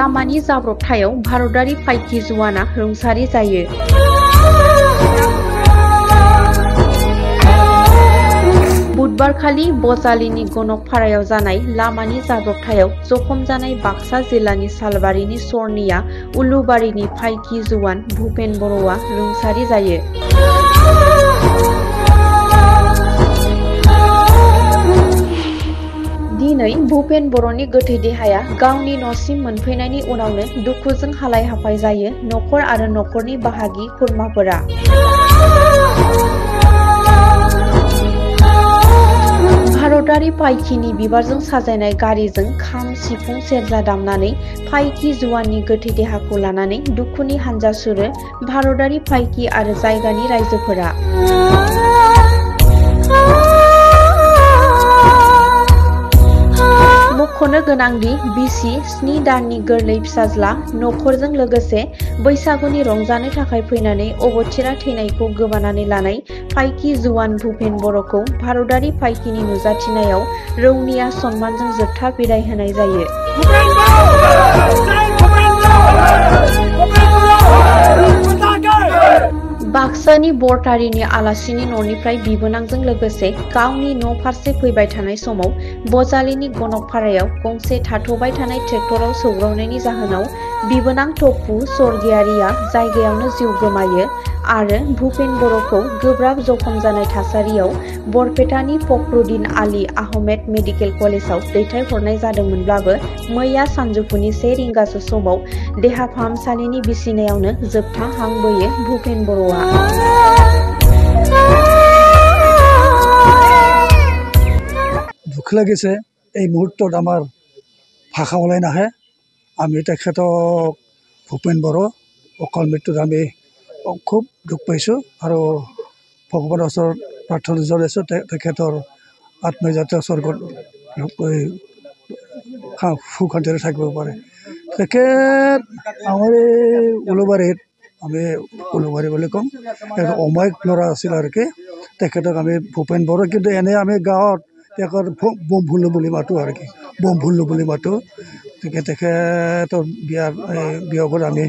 लामानि जाब्रबथायाव भारतारि फाइकि जुवाना रुंसारि जायो। बुधबारखालि बजालिनि गनकपारायाव जानाय लामानि जाब्रबथायाव जखम जानाय बाक्सा जिल्लानि सालबारिनि सरनिया उलुबारिनि फाइकि जुवान भुपेन बर'आ रुंसारि जायो। दिनै भुपेन बर'नि गोथै देहाया गावनि न'सिम मोनफैनायनि उनावनो दुखुजों हालाय हाफाय जायो नखर आरो नखरनि बाहागि खुरमाफोरा। भारतारि फाइकिनि बिबारजों साजायनाय गारिजों खाम सिफुं सेरजा दामनानै फाइकि जुवाननि गोथै देहाखौ लानानै दुखुनि हानजा सुरो भारतारि फाइकि आरो जायगानि रायजोफोरा। मख'नो गोनांदि बिसि 7 दाननि गोरलै फिसाज्ला नखरजों लोगोसे बैसागुनि रंजानो थाखाय फैनानै अबथिरा थैनायखौ गोबानानै लानाय फाइकि जुवान भुपेन बर'खौ भारतारि फाइकिनि नुजाथिनायाव रौनिया सन्मानजों जोबथा बिदाय होनाय जायो। बाक्सानि बरटारिनि आलासिनि न'निफ्राय बिबोनांजों लोगोसे गावनि न' फारसे फैबाय थानाय समाव बजालिनि गनकपारायाव गंसे थाथ'बाय थानाय ट्रेक्टराव सौग्रावनायनि जाहोनाव बिबोनां टप्पु स्वर्गियारिया जायगायावनो जिउ गोमायो आरो भुपेन बर'खौ गोब्राब जखम जानाय थासारियाव बरपेटानि फखरुद्दिन आली आहमेद मेडिकेल कलेजाव दैथायहरनाय जादोंमोनब्लाबो मैया सानजौफुनि 1 रिंगासो समाव देहा फाहामसालिनि बिसिनायावनो जोबथा हां बोयो भुपेन बर'आ। দুখ লাগিছে এই মুহূৰ্তত আমাৰ ভাষা ওলাই নাহে। আমি তেখেতক ভূপেন বড়ো অকাল মৃত্যুত আমি খুব দুখ পাইছোঁ আৰু ভগৱানৰ ওচৰত প্ৰাৰ্থনা জনাইছোঁ তেখেতৰ আত্মাই যাতে স্বৰ্গত সুখ শান্তিৰে থাকিব পাৰে। তেখেত আমাৰ এই উলুবাৰীত আমি উলুবাৰী বুলি ক'ম অমায়িক ল'ৰা আছিল আৰু কি তেখেতক আমি ভূপেন বড়ো কিন্তু এনে আমি গাঁৱত তেখেত বম ভুল্লু বুলি মাতোঁ আৰু কি বম ভুল্লু বুলি মাতোঁ। তেখেতৰ বিয়োগত আমি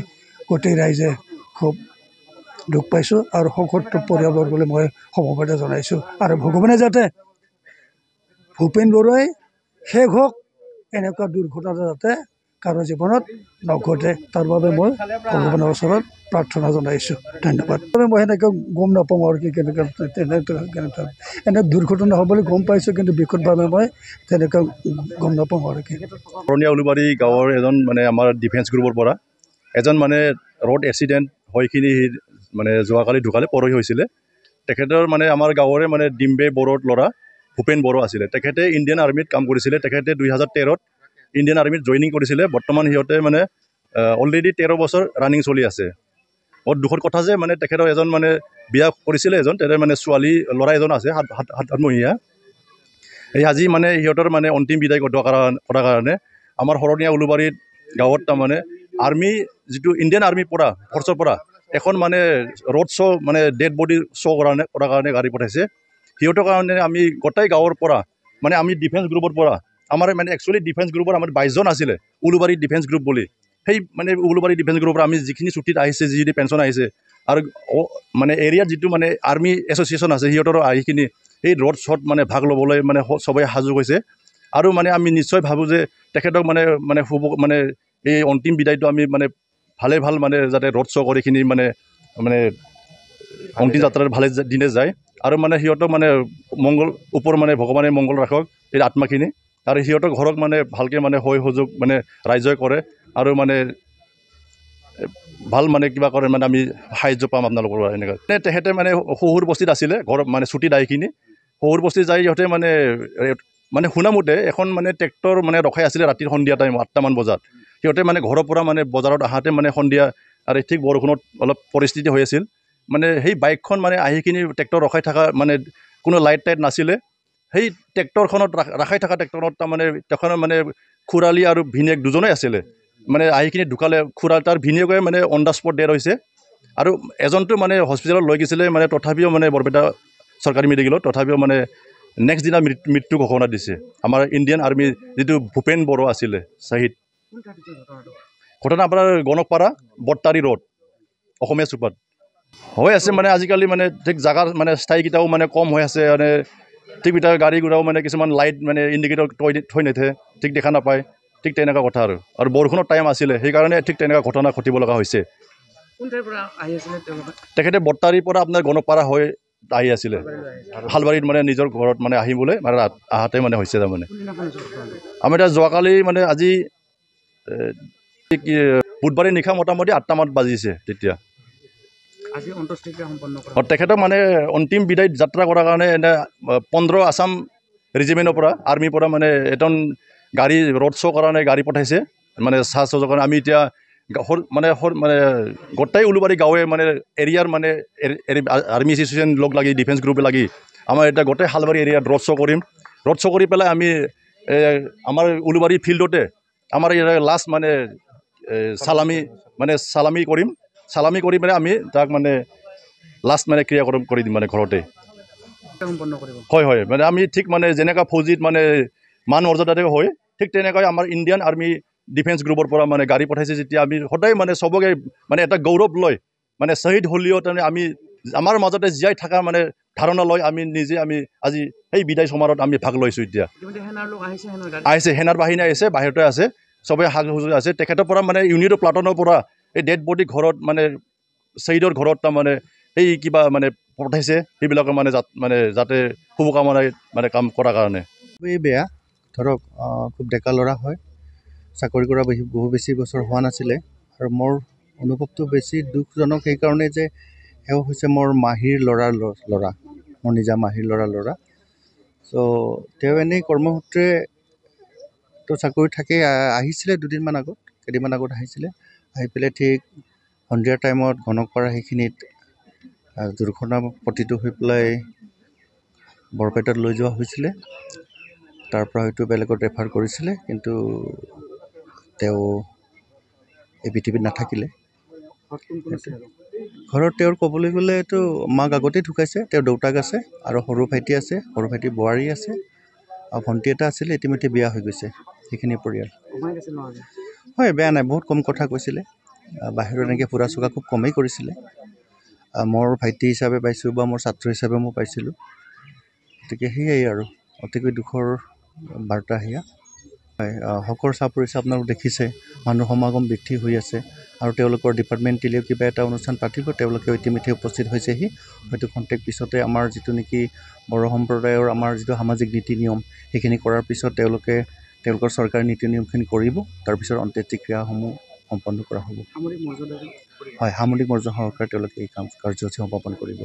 গোটেই ৰাইজে খুব দুখ পাইছোঁ আৰু সকলো পৰিয়ালৰ বুলি মই সমবেদনা জনাইছোঁ আৰু ভগৱানে যাতে ভূপেন বড়োই শেষ হওক এনেকুৱা দুৰ্ঘটনা যাতে কাৰো জীৱনত নঘটে তাৰ বাবে মই ভগৱানৰ ওচৰত প্ৰাৰ্থনা জনাইছোঁ। ধন্যবাদ। মই সেনেকৈ গম নাপাওঁ আৰু কি কেনেকৈ এনে দুৰ্ঘটনা হ'ব বুলি গম পাইছোঁ কিন্তু বিকটভাৱে মই তেনেকৈ গম নাপাওঁ আৰু কি। পুৰণীয়া উলুবাৰী গাঁৱৰ এজন মানে আমাৰ ডিফেন্স গ্ৰুপৰ পৰা এজন মানে ৰোড এক্সিডেণ্ট হৈখিনি মানে যোৱাকালি ঢুকালে পৰহি হৈছিলে। তেখেতৰ মানে আমাৰ গাঁৱৰে মানে ডিম্বে বড়োৰ ল'ৰা ভূপেন বড়ো আছিলে। তেখেতে ইণ্ডিয়ান আৰ্মিত কাম কৰিছিলে। তেখেতে 2013ত ইণ্ডিয়ান আৰ্মিত জইনিং কৰিছিলে। বৰ্তমান সিহঁতে মানে অলৰেডি 13 বছৰ ৰানিং চলি আছে। বহুত দুখৰ কথা যে মানে তেখেতৰ এজন মানে বিয়া কৰিছিলে এজন তেনে মানে ছোৱালী ল'ৰা এজন আছে 7মহীয়া। এই আজি মানে সিহঁতৰ মানে অন্তিম বিদায় কৰাৰ কাৰণে আমাৰ শৰণীয়া উলুবাৰীত গাঁৱত তাৰমানে আৰ্মি যিটো ইণ্ডিয়ান আৰ্মি পৰা ফৰ্চৰ পৰা এখন মানে ৰোড শ্ব' মানে ডেড বডি শ্ব' কৰাৰ কাৰণে গাড়ী পঠাইছে। সিহঁতৰ কাৰণে আমি গোটেই গাঁৱৰ পৰা মানে আমি ডিফেন্স গ্ৰুপৰ পৰা আমাৰ মানে একচুৱেলি ডিফেন্স গ্ৰুপৰ আমাৰ 22 জন আছিলে উলুবাৰী ডিফেন্স গ্ৰুপ বুলি। সেই মানে উলুবাৰী ডিফেন্স গ্ৰুপৰ আমি যিখিনি ছুটীত আহিছে যিখিনি পেঞ্চন আহিছে আৰু মানে এৰিয়াত যিটো মানে আৰ্মি এছ'চিয়েশ্যন আছে সিহঁতৰ আহিখিনি এই ৰোড শ্ব'ত মানে ভাগ ল'বলৈ মানে সবেই সাজু হৈছে আৰু মানে আমি নিশ্চয় ভাবোঁ যে তেখেতক মানে এই অন্তিম বিদায়টো আমি মানে ভাল মানে যাতে ৰোড শ্ব' কৰি এইখিনি মানে অন্তিম যাত্ৰাৰ ভালে দিনে যায় আৰু মানে সিহঁতক মানে মংগল ওপৰ মানে ভগৱানে মংগল ৰাখক এই আত্মাখিনি আৰু সিহঁতৰ ঘৰক মানে ভালকৈ মানে সহযোগ মানে ৰাইজে কৰে আৰু মানে ভাল মানে কিবা কৰে মানে আমি সাহায্য পাম আপোনালোকৰ পৰা এনেকৈ। তেখেতে মানে শহুৰ বস্তিত আছিলে ঘৰ মানে ছুটী দাইখিনি শহুৰ বস্তিত যাই সিহঁতে মানে শুনামতে এখন মানে ট্ৰেক্টৰ মানে ৰখাই আছিলে ৰাতিৰ সন্ধিয়া টাইম 8টামান বজাত। সিহঁতে মানে ঘৰৰ পৰা মানে বজাৰত আহাতে মানে সন্ধিয়া আৰু ঠিক বৰষুণত অলপ পৰিস্থিতি হৈ আছিল মানে সেই বাইকখন মানে আহিখিনি ট্ৰেক্টৰ ৰখাই থকা মানে কোনো লাইট টাইট নাছিলে। সেই ট্ৰেক্টৰখনত ৰাখাই থকা ট্ৰেক্টৰত তাৰমানে তেখনৰ মানে খুৰালি আৰু ভিনিয়েক দুজনেই আছিলে মানে আহিখিনি ঢুকালে। তাৰ ভিনিয়েকে মানে অন দ্য স্পট ডেড হৈছে আৰু এজনটো মানে হস্পিটেলত লৈ গৈছিলে মানে তথাপিও মানে বৰপেটা চৰকাৰী মেডিকেলত তথাপিও মানে নেক্সট দিনা মৃত্যু ঘোষণা দিছে। আমাৰ ইণ্ডিয়ান আৰ্মি যিটো ভূপেন বড়ো আছিলে শ্বহীদ ঘটনা আপোনাৰ গণকপাৰা বটতাৰী ৰোড অসমীয়া চুপাত হৈ আছে মানে আজিকালি মানে ঠিক জাগাৰ মানে স্থায়ীকেইটাও মানে কম হৈ আছে মানে ঠিক এতিয়া গাড়ী ঘোৰাও মানে কিছুমান লাইট মানে ইণ্ডিকেটৰ থৈ নেথে ঠিক দেখা নাপায় ঠিক তেনেকুৱা কথা আৰু বৰষুণৰ টাইম আছিলে সেইকাৰণে ঠিক তেনেকুৱা ঘটনা ঘটিব লগা হৈছে তেখেতে বটতাৰীৰ পৰা আপোনাৰ গণকপাৰা হৈ আহি আছিলে হালবাৰীত মানে নিজৰ ঘৰত মানে আহিবলৈ মানে আহাতে মানে হৈছে তাৰমানে আমাৰ এতিয়া যোৱাকালি মানে আজি বুধবাৰে নিশা মোটামুটি 8টামান বাজিছে তেতিয়া তেখেতক মানে অন্তিম বিদায় যাত্ৰা কৰাৰ কাৰণে এনে 15 আছাম ৰেজিমেণ্টৰ পৰা আৰ্মিৰ পৰা মানে এজন গাড়ী ৰোড শ্ব' কাৰণে গাড়ী পঠাইছে মানে চাহ চজৰ কাৰণে আমি এতিয়া মানে গোটেই উলুবাৰী গাঁৱে মানে এৰিয়াৰ মানে আৰ্মি এছ'চিয়েশ্যন লগ লাগি ডিফেন্স গ্ৰুপে লাগি আমাৰ এতিয়া গোটেই হালবাৰী এৰিয়াত ৰোড শ্ব' কৰিম ৰোড শ্ব' কৰি পেলাই আমি আমাৰ উলুবাৰী ফিল্ডতে আমাৰ লাষ্ট মানে চালামি কৰিম চালামি কৰি পেলাই আমি তাক মানে লাষ্ট মানে ক্ৰিয়াকৰণ কৰি দিম মানে ঘৰতে হয় হয় মানে আমি ঠিক মানে যেনেকুৱা ফৌজিত মানে মান মৰ্যাদাতে হয় ঠিক তেনেকৈ আমাৰ ইণ্ডিয়ান আৰ্মি ডিফেন্স গ্ৰুপৰ পৰা মানে গাড়ী পঠাইছে যেতিয়া আমি সদায় মানে চবকে মানে এটা গৌৰৱ লৈ মানে শ্বহীদ হ'লেও তাৰমানে আমি আমাৰ মাজতে জীয়াই থকা মানে ধাৰণা লৈ আমি নিজে আমি আজি সেই বিদায় সমাৰোহত আমি ভাগ লৈছোঁ এতিয়া আহিছে সেনাৰ বাহিনী আহিছে বাহিৰতে আছে চবেই সাজ সজ্জা আছে তেখেতৰ পৰা মানে ইউনিট প্লাটনৰ পৰা এই ডেড বডি ঘৰত মানে শ্বহীদৰ ঘৰত তাৰমানে সেই কিবা মানে পঠাইছে সেইবিলাকৰ মানে যাতে শুভকামনাই মানে কাম কৰাৰ কাৰণে খুবেই বেয়া ধৰক খুব ডেকা ল'ৰা হয় চাকৰি কৰা বহু বেছি বছৰ হোৱা নাছিলে আৰু মোৰ অনুভৱটো বেছি দুখজনক সেইকাৰণে যে এওঁ হৈছে মোৰ মাহীৰ ল'ৰা মোৰ নিজা মাহীৰ ল'ৰা চ' তেওঁ এনেই কৰ্মসূত্ৰে তো চাকৰি থাকেই আহিছিলে কেইদিনমান আগত আহিছিলে আহি পেলাই ঠিক সন্ধিয়া টাইমত গণকপাৰা সেইখিনিত দুৰ্ঘটনাপতিত হৈ পেলাই বৰপেটাত লৈ যোৱা হৈছিলে তাৰ পৰা হয়তো বেলেগত ৰেফাৰ কৰিছিলে কিন্তু তেওঁ এই পৃথিৱীত নাথাকিলে ঘৰত তেওঁৰ ক'বলৈ গ'লেতো মাক আগতেই ঢুকাইছে তেওঁৰ দেউতাক আছে আৰু সৰু ভাইটি আছে সৰু ভাইটি বোৱাৰী আছে আৰু ভণ্টি এটা আছিলে ইতিমধ্যে বিয়া হৈ গৈছে সেইখিনি পৰিয়াল হয় বেয়া নাই বহুত কম কথা কৈছিলে বাহিৰত এনেকৈ ফুৰা চকা খুব কমেই কৰিছিলে মোৰ ভাইটি হিচাপে পাইছোঁ বা মোৰ ছাত্ৰ হিচাপে মই পাইছিলোঁ গতিকে সেয়াই আৰু অতিকৈ দুখৰ বাৰ্তা সেয়া হয় শোকৰ চাপ পৰিছে আপোনালোক দেখিছে মানুহ সমাগম বৃদ্ধি হৈ আছে আৰু তেওঁলোকৰ ডিপাৰ্টমেণ্টেলিও কিবা এটা অনুষ্ঠান পাতিব তেওঁলোকে ইতিমধ্যে উপস্থিত হৈছেহি হয়তো খন্তেক পিছতে আমাৰ যিটো নেকি বড়ো সম্প্ৰদায়ৰ আমাৰ যিটো সামাজিক নীতি নিয়ম সেইখিনি কৰাৰ পিছত তেওঁলোকৰ চৰকাৰী নীতি নিয়মখিনি কৰিব তাৰপিছত অন্ত্যেষ্টিক্ৰিয়াসমূহ সম্পন্ন কৰা হ'ব হয় সামৰিক মৰ্যাদা সহকাৰে তেওঁলোকে এই কাৰ্যসূচী সম্পাদন কৰিব